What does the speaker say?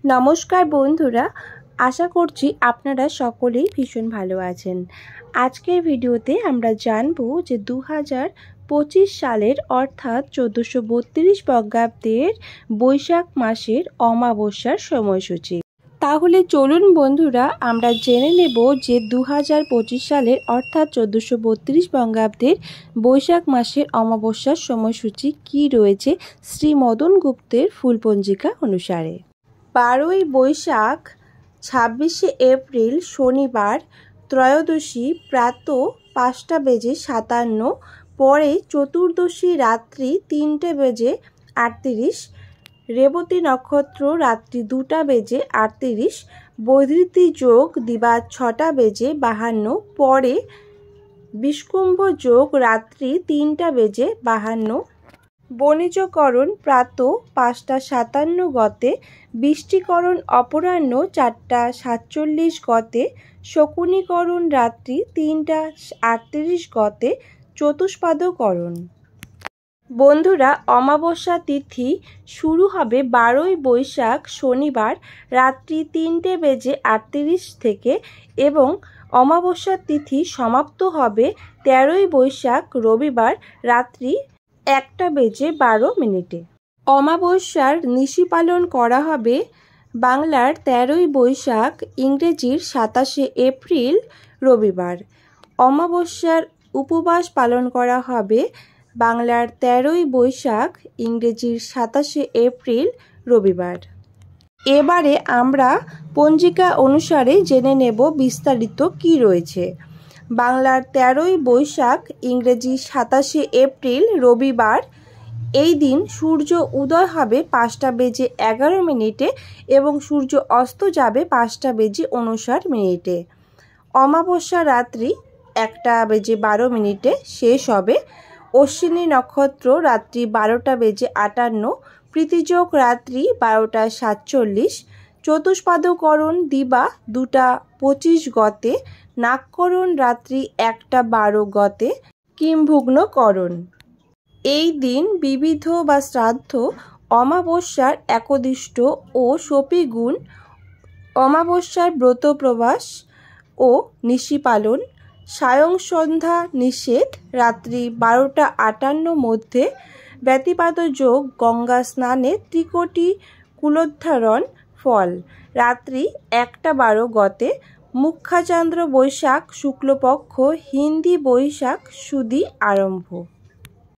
নমস্কার বন্ধুরা, আশা করছি আপনারা সকলেই ভীষণ ভালো আছেন। আজকের ভিডিওতে আমরা জানব যে 2025 সালের অর্থাৎ 1432 বঙ্গাব্দের বৈশাখ মাসের অমাবস্যার সময়সূচি। তাহলে চলুন বন্ধুরা আমরা জেনে নেব যে 2025 সালের অর্থাৎ 1432 বঙ্গাব্দের বৈশাখ মাসের অমাবস্যার সময়সূচি কী রয়েছে শ্রী মদন গুপ্তের ফুলপঞ্জিকা অনুসারে। 12ই বৈশাখ 26শে এপ্রিল শনিবার ত্রয়োদশী প্রাত 5:57, পরে চতুর্দশী রাত্রি 3:38, রেবতী নক্ষত্র রাত্রি 2:38, বৈধৃতি যোগ দিবা 6:52, পরে বিষকুম্ভ যোগ রাত্রি 3:52, বণিজকরণ প্রাত 5:57 গতে, বৃষ্টিকরণ অপরাহ্ন 4:47 গতে, শকুনীকরণ রাত্রি 3:38 গতে, চতুষ্পাদকরণ। বন্ধুরা, অমাবস্যা তিথি শুরু হবে 12ই বৈশাখ শনিবার রাত্রি 3:38 থেকে এবং অমাবস্যা তিথি সমাপ্ত হবে 13ই বৈশাখ রবিবার রাত্রি 1:12। অমাবস্যার নিশি পালন করা হবে বাংলার 13ই বৈশাখ, ইংরেজির 27শে এপ্রিল রবিবার। অমাবস্যার উপবাস পালন করা হবে বাংলার 13ই বৈশাখ, ইংরেজির 27শে এপ্রিল রবিবার। এবারে আমরা পঞ্জিকা অনুসারে জেনে নেব বিস্তারিত কি রয়েছে। বাংলার 13ই বৈশাখ, ইংরেজি 27শে এপ্রিল রবিবার। এই দিন সূর্য উদয় হবে 5:11 এবং সূর্য অস্ত যাবে 5:59। অমাবস্যা রাত্রি 1:12 শেষ হবে। অশ্বিনী নক্ষত্র রাত্রি 12:58, প্রীতিযোগ রাত্রি 12:47, চতুষ্পাদকরণ দিবা 2:25 গতে, নাগকরণ রাত্রি 1:12 গতে, কিম্ভুগ্নকরণ। এই দিন বিবিধ বা শ্রাদ্ধ, অমাবস্যার একদিষ্ট ও শপীগুণ, অমাবস্যার ব্রতপ্রবাস ও নিশি পালন, সায়ং সন্ধ্যা নিষেধ রাত্রি 12:58 মধ্যে, ব্যতিপাত যোগ, গঙ্গা স্নানে ত্রিকোটি কুলোদ্ধারণ ফল রাত্রি 1:12 গতে, মুখ্যাচান্দ্র বৈশাখ শুক্লপক্ষ, হিন্দি বৈশাখ সুদি আরম্ভ।